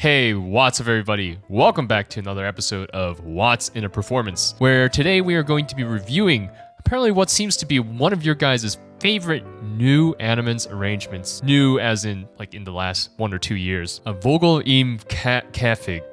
Hey, what's up everybody? Welcome back to another episode of What's in a Performance, where today we are going to be reviewing apparently what seems to be one of your guys' favorite new Animenz arrangements. New as in like in the last 1 or 2 years. Vogel im Kafig.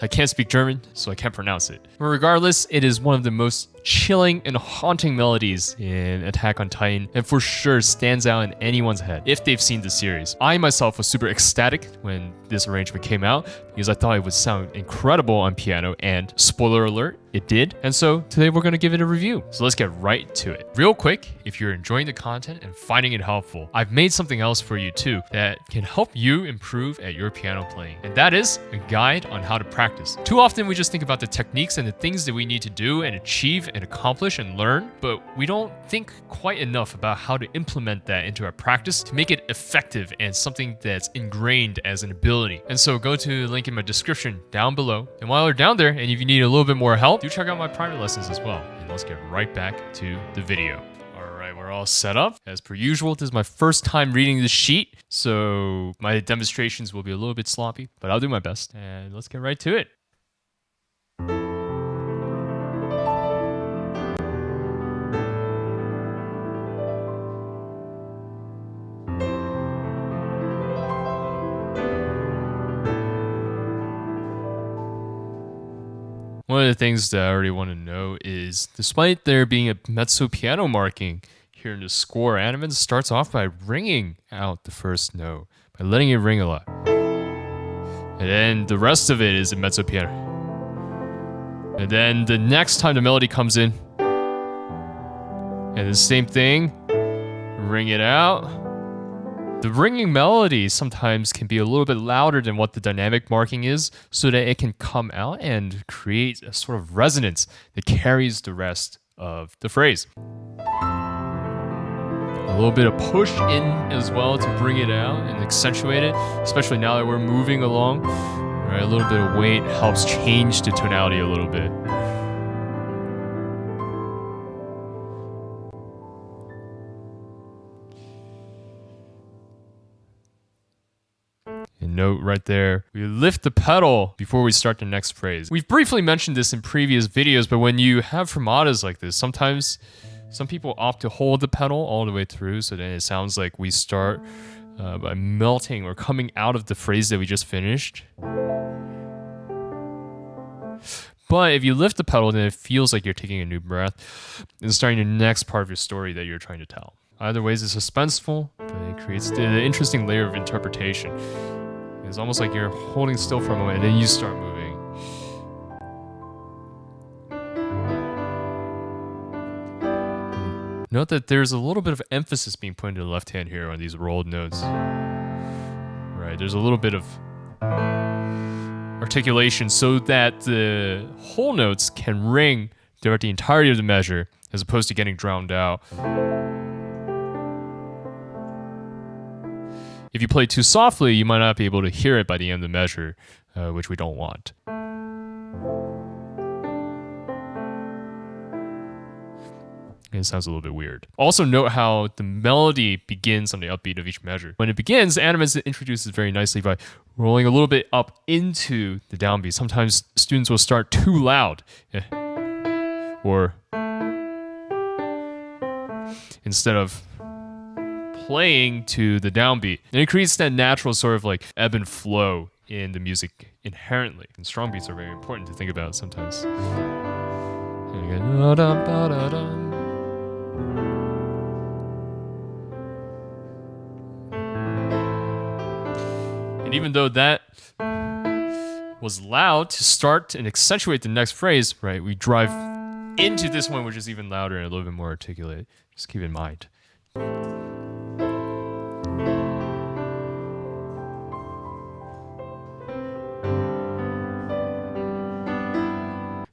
I can't speak German, so I can't pronounce it. But regardless, it is one of the most chilling and haunting melodies in Attack on Titan, and for sure stands out in anyone's head if they've seen the series. I myself was super ecstatic when this arrangement came out because I thought it would sound incredible on piano, and spoiler alert, it did. And so today we're going to give it a review. So let's get right to it. Real quick, if you're enjoying the content and finding it helpful, I've made something else for you too that can help you improve at your piano playing, and that is a guide on how to practice. Too often we just think about the techniques and the things that we need to do and achieve and accomplish and learn, but we don't think quite enough about how to implement that into our practice to make it effective and something that's ingrained as an ability. And so go to the link in my description down below, and while you're down there and if you need a little bit more help, do check out my private lessons as well. And let's get right back to the video. Alright, we're all set up. As per usual, this is my first time reading this sheet, so my demonstrations will be a little bit sloppy, but I'll do my best. And let's get right to it. One of the things that I already want to know is, despite there being a mezzo piano marking here in the score, Animenz starts off by ringing out the first note, by letting it ring a lot. And then the rest of it is a mezzo piano. And then the next time the melody comes in, and the same thing, ring it out. The ringing melody sometimes can be a little bit louder than what the dynamic marking is, so that it can come out and create a sort of resonance that carries the rest of the phrase. A little bit of push in as well to bring it out and accentuate it, especially now that we're moving along. Right, a little bit of weight helps change the tonality a little bit. Note right there, we lift the pedal before we start the next phrase. We've briefly mentioned this in previous videos, but when you have fermatas like this, sometimes some people opt to hold the pedal all the way through, so then it sounds like we start by melting or coming out of the phrase that we just finished. But if you lift the pedal, then it feels like you're taking a new breath and starting the next part of your story that you're trying to tell. Either way, it's suspenseful, but it creates the interesting layer of interpretation. It's almost like you're holding still for a moment and then you start moving. Note that there's a little bit of emphasis being put into the left hand here on these rolled notes. Right, there's a little bit of articulation so that the whole notes can ring throughout the entirety of the measure as opposed to getting drowned out. If you play too softly, you might not be able to hear it by the end of the measure, which we don't want. It sounds a little bit weird. Also note how the melody begins on the upbeat of each measure. When it begins, Animenz introduces very nicely by rolling a little bit up into the downbeat. Sometimes students will start too loud, or instead of playing to the downbeat. And it creates that natural sort of like ebb and flow in the music inherently. And strong beats are very important to think about sometimes. And even though that was loud to start and accentuate the next phrase, right, we drive into this one, which is even louder and a little bit more articulate. Just keep in mind.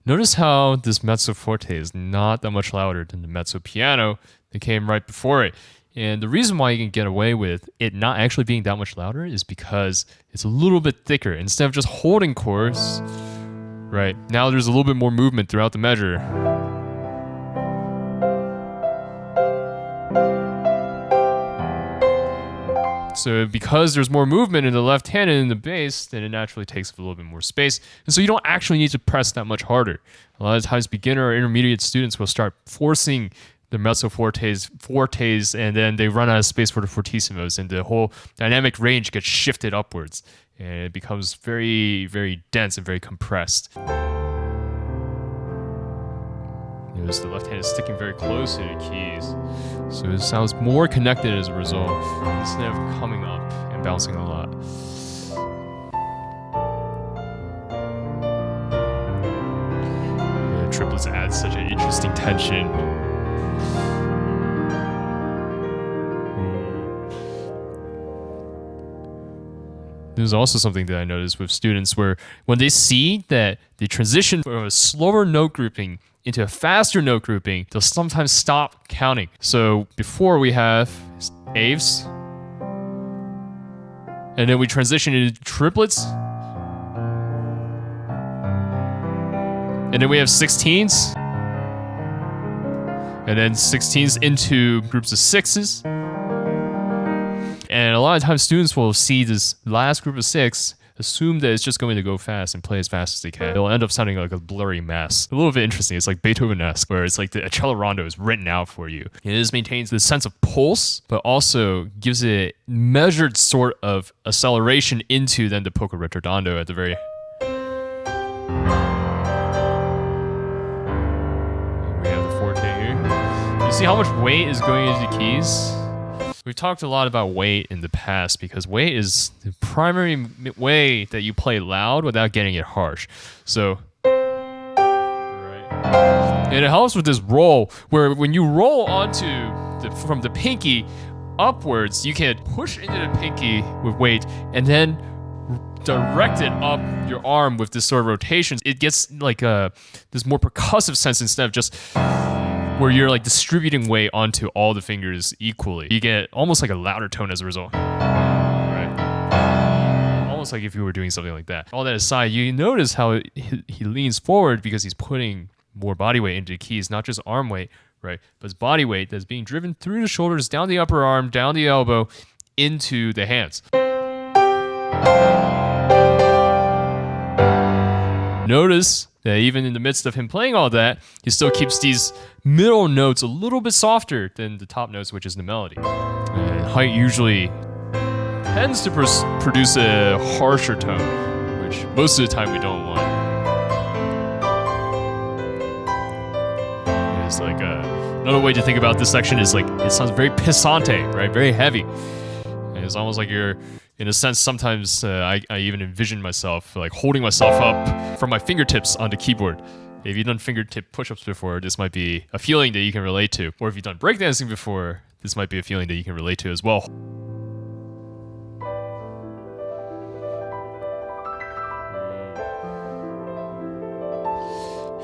Notice how this mezzo forte is not that much louder than the mezzo piano that came right before it. And the reason why you can get away with it not actually being that much louder is because it's a little bit thicker. Instead of just holding chords, right, now there's a little bit more movement throughout the measure. So because there's more movement in the left hand and in the bass, then it naturally takes up a little bit more space. And so you don't actually need to press that much harder. A lot of times beginner or intermediate students will start forcing the mezzo fortes, and then they run out of space for the fortissimos, and the whole dynamic range gets shifted upwards. And it becomes very, very dense and very compressed. Notice the left hand is sticking very close to the keys, so it sounds more connected as a result, instead of coming up and bouncing a lot. The triplets add such an interesting tension. There's also something that I noticed with students where when they see that they transition from a slower note grouping into a faster note grouping, they'll sometimes stop counting. So before we have eighths, and then we transition into triplets, and then we have 16ths, and then 16ths into groups of sixes. And a lot of times students will see this last group of six, assume that it's just going to go fast and play as fast as they can. It'll end up sounding like a blurry mess. A little bit interesting. It's like Beethoven-esque, where it's like the cello rondo is written out for you. It just maintains the sense of pulse, but also gives it measured sort of acceleration into then the poco retardando at the very... We have the forte here. You see how much weight is going into the keys? We've talked a lot about weight in the past because weight is the primary way that you play loud without getting it harsh. So, right. And it helps with this roll, where when you roll from the pinky upwards, you can push into the pinky with weight and then direct it up your arm with this sort of rotation. It gets like this more percussive sense instead of just where you're like distributing weight onto all the fingers equally. You get almost like a louder tone as a result. Right? Almost like if you were doing something like that. All that aside, you notice how he leans forward because he's putting more body weight into the keys, not just arm weight, right? But it's body weight that's being driven through the shoulders, down the upper arm, down the elbow, into the hands. Notice that even in the midst of him playing all that, he still keeps these middle notes a little bit softer than the top notes, which is the melody. And height usually tends to produce a harsher tone, which most of the time we don't want. It's like another way to think about this section is like it sounds very pesante, right? Very heavy. And it's almost like you're, in a sense, sometimes I even envision myself like holding myself up from my fingertips on the keyboard. If you've done fingertip push-ups before, this might be a feeling that you can relate to. Or if you've done breakdancing before, this might be a feeling that you can relate to as well.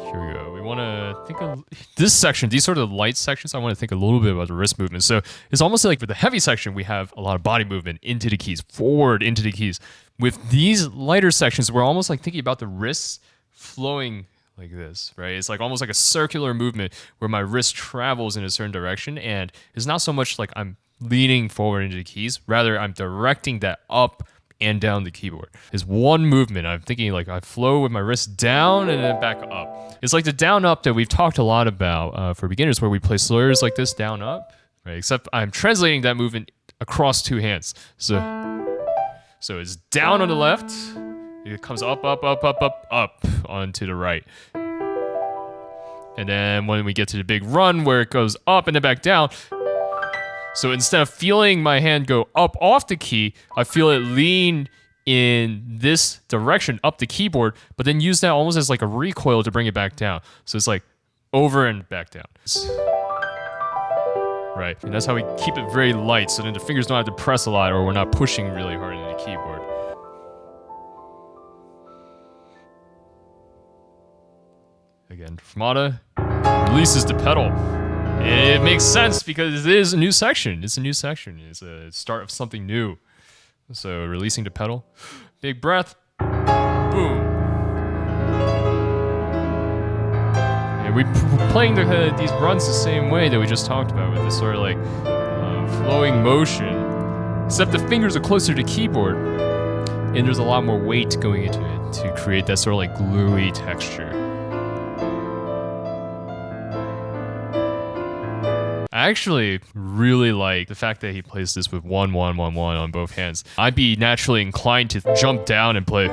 Here we go. We want to think of this section, these sort of light sections, I want to think a little bit about the wrist movement. So it's almost like with the heavy section, we have a lot of body movement into the keys, forward into the keys. With these lighter sections, we're almost like thinking about the wrists flowing like this, right? It's like almost like a circular movement where my wrist travels in a certain direction, and it's not so much like I'm leaning forward into the keys, rather I'm directing that up and down the keyboard. It's one movement. I'm thinking like I flow with my wrist down and then back up. It's like the down up that we've talked a lot about for beginners, where we play slurs like this, down up, right? Except I'm translating that movement across two hands. So it's down on the left, it comes up, up, up, up, up, up onto the right. And then when we get to the big run where it goes up and then back down, so instead of feeling my hand go up off the key, I feel it lean in this direction up the keyboard, but then use that almost as like a recoil to bring it back down. So it's like over and back down. Right, and that's how we keep it very light, so then the fingers don't have to press a lot or we're not pushing really hard into the keyboard. Again, fermata releases the pedal. It makes sense because it is a new section. It's a new section. It's a start of something new. So releasing the pedal, big breath, boom. And we're playing these runs the same way that we just talked about, with this sort of like flowing motion except the fingers are closer to keyboard, and there's a lot more weight going into it to create that sort of like gluey texture. I actually really like the fact that he plays this with 1 1 1 1 on both hands. I'd be naturally inclined to jump down and play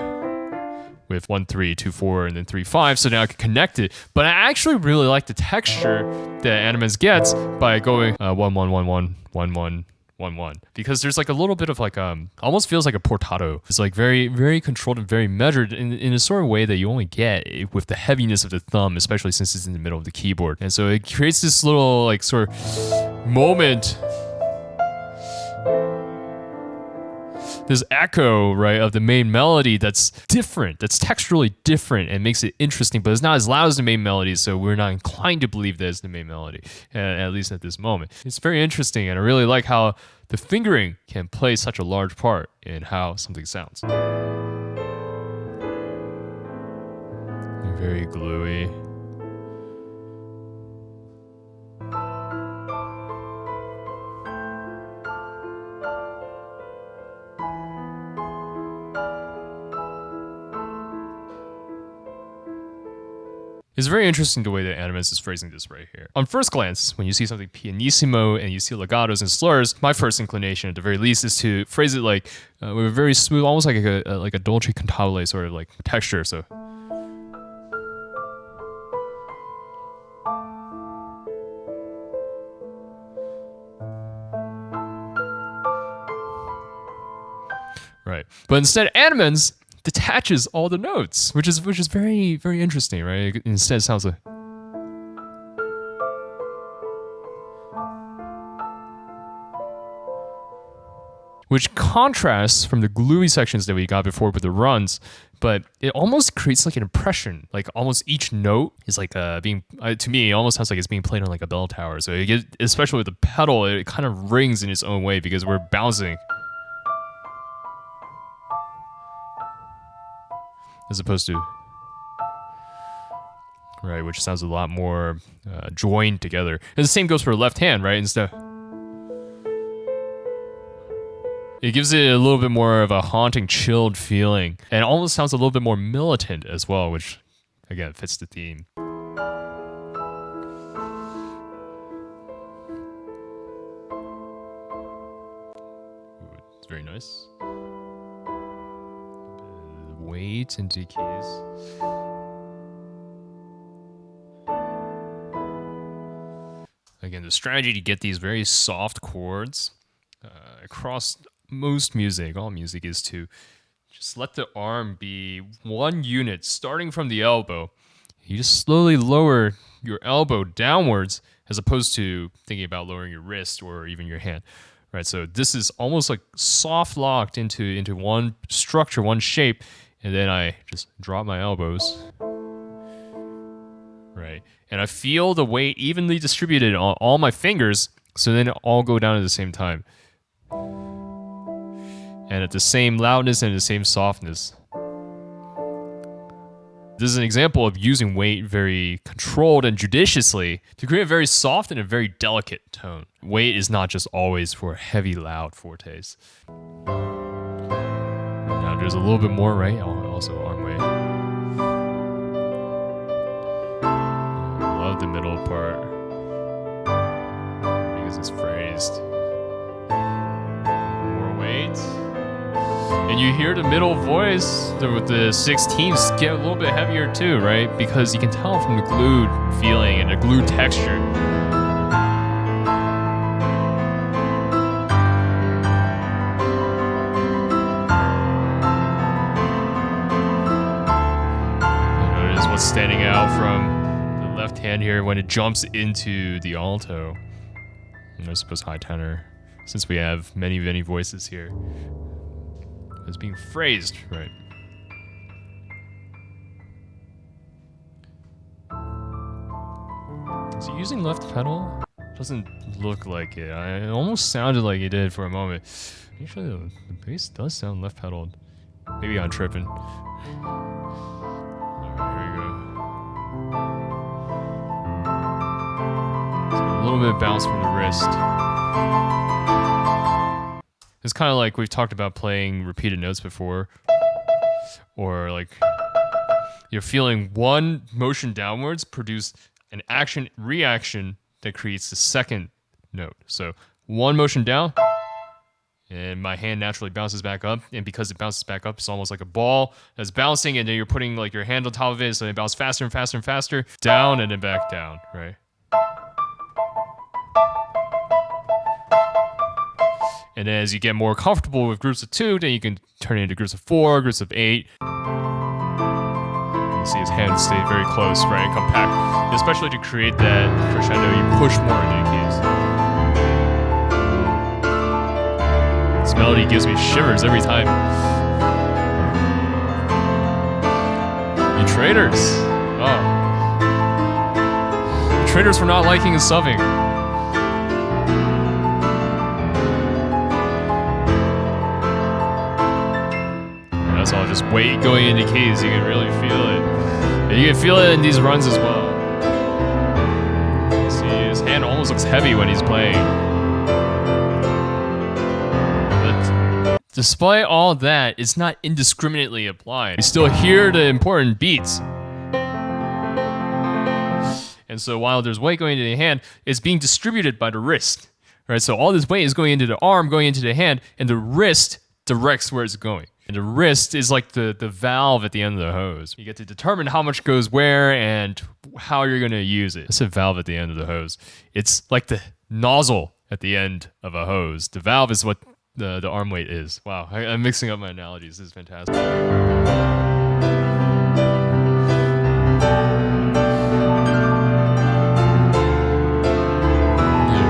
with 1 3 2 4 and then 3 5, so now I can connect it. But I actually really like the texture that Animenz gets by going 1 1 1 1 1 1 1 1, because there's like a little bit of like almost feels like a portato. It's like very, very controlled and very measured in a sort of way that you only get with the heaviness of the thumb, especially since it's in the middle of the keyboard. And so it creates this little like sort of moment, this echo, right, of the main melody that's different, that's texturally different, and makes it interesting, but it's not as loud as the main melody, so we're not inclined to believe that it's the main melody, at least at this moment. It's very interesting, and I really like how the fingering can play such a large part in how something sounds. Very gluey. It's very interesting the way that Animenz is phrasing this right here. On first glance, when you see something pianissimo and you see legatos and slurs, my first inclination at the very least is to phrase it like with a very smooth, almost like a dolce cantabile sort of like texture. So right, but instead Animenz detaches all the notes, which is very, very interesting, right? Instead, it sounds like, which contrasts from the gluey sections that we got before with the runs, but it almost creates like an impression, like almost each note is like being, to me, it almost sounds like it's being played on like a bell tower. So it gets, especially with the pedal, it kind of rings in its own way because we're bouncing. As opposed to, right, which sounds a lot more joined together. And the same goes for left hand, right? Instead, it gives it a little bit more of a haunting, chilled feeling, and it almost sounds a little bit more militant as well, which again fits the theme. Ooh, it's very nice. Weight into keys. Again, the strategy to get these very soft chords across most music, all music, is to just let the arm be one unit starting from the elbow. You just slowly lower your elbow downwards as opposed to thinking about lowering your wrist or even your hand. Right, so this is almost like soft locked into one structure, one shape, and then I just drop my elbows, right? And I feel the weight evenly distributed on all my fingers, so then it all go down at the same time. And at the same loudness and the same softness. This is an example of using weight very controlled and judiciously to create a very soft and a very delicate tone. Weight is not just always for heavy, loud fortes. Now there's a little bit more, right? Also arm weight. I love the middle part because it's phrased. More weight. And you hear the middle voice with the 16ths get a little bit heavier too, right? Because you can tell from the glued feeling and the glued texture. What's standing out from the left hand here when it jumps into the alto. I suppose high tenor, since we have many, many voices here. It's being phrased, right? Is he using left pedal? Doesn't look like it. It almost sounded like it did for a moment. Actually, the bass does sound left pedaled. Maybe I'm tripping. A little bit of bounce from the wrist. It's kind of like we've talked about playing repeated notes before, or like you're feeling one motion downwards produce an action reaction that creates the second note. So one motion down, and my hand naturally bounces back up, and because it bounces back up, it's almost like a ball that's bouncing, and then you're putting like your hand on top of it, so it bounces faster and faster and faster, down and then back down, right? And as you get more comfortable with groups of 2, then you can turn it into groups of 4, groups of 8. You see his hands stay very close, right, and compact. Especially to create that crescendo, you push more into the keys. This melody gives me shivers every time. You traders! Oh. You traders for not liking and subbing. That's all just weight going into keys. You can really feel it. And you can feel it in these runs as well. See, his hand almost looks heavy when he's playing. But despite all that, it's not indiscriminately applied. You still hear the important beats. And so while there's weight going into the hand, it's being distributed by the wrist. Right? So all this weight is going into the arm, going into the hand, and the wrist directs where it's going. And the wrist is like the valve at the end of the hose. You get to determine how much goes where and how you're going to use it. It's a valve at the end of the hose. It's like the nozzle at the end of a hose. The valve is what the arm weight is. Wow, I'm mixing up my analogies. This is fantastic. Yeah,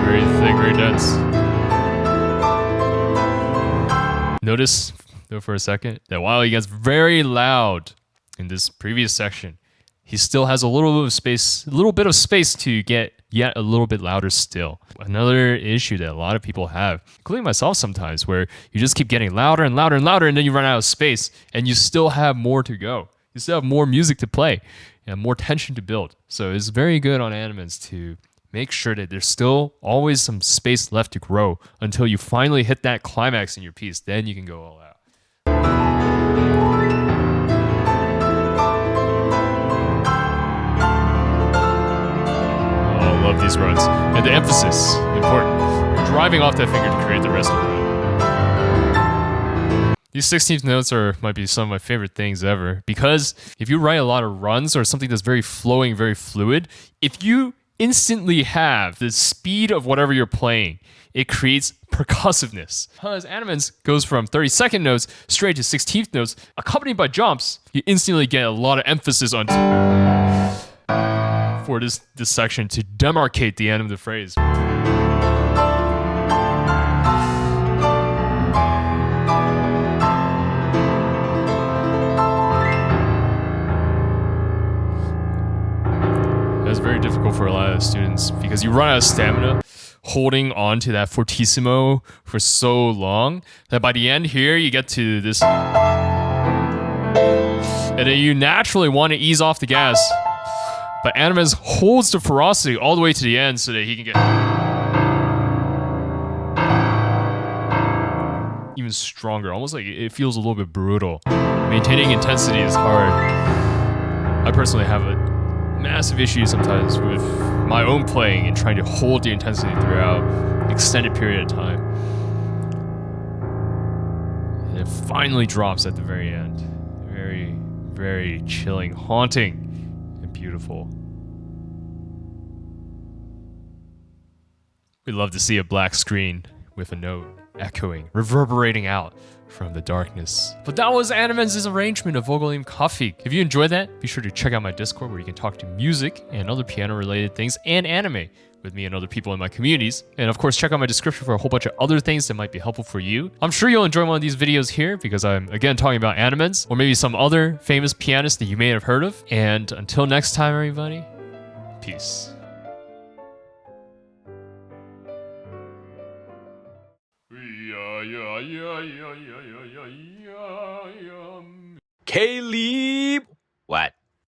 very thick, very dense. Notice, though, for a second, that while he gets very loud in this previous section, he still has a little bit of space to get yet a little bit louder still. Another issue that a lot of people have, including myself sometimes, where you just keep getting louder and louder and louder, and then you run out of space, and you still have more to go. You still have more music to play and more tension to build. So it's very good on Animenz to make sure that there's still always some space left to grow until you finally hit that climax in your piece. Then you can go all out. Oh, I love these runs. And the emphasis, important. You're driving off that finger to create the rest of the run. These 16th notes might be some of my favorite things ever, because if you write a lot of runs or something that's very flowing, very fluid, if you instantly have the speed of whatever you're playing, it creates percussiveness. Because Animenz goes from 32nd notes straight to 16th notes, accompanied by jumps, you instantly get a lot of emphasis on for this section to demarcate the end of the phrase. It's very difficult for a lot of students because you run out of stamina holding on to that fortissimo for so long that by the end here you get to this and then you naturally want to ease off the gas, but Animenz holds the ferocity all the way to the end so that he can get even stronger, almost like it feels a little bit brutal. Maintaining intensity is hard. I personally have a massive issue sometimes with my own playing and trying to hold the intensity throughout an extended period of time. And it finally drops at the very end. Very, very chilling, haunting, and beautiful. We'd love to see a black screen with a note echoing, reverberating out from the darkness. But that was Animenz's arrangement of Vogel and Kafig. If you enjoyed that, be sure to check out my Discord where you can talk to music and other piano-related things and anime with me and other people in my communities. And of course, check out my description for a whole bunch of other things that might be helpful for you. I'm sure you'll enjoy one of these videos here because I'm, again, talking about Animenz or maybe some other famous pianist that you may have heard of. And until next time, everybody, peace. K-Leap!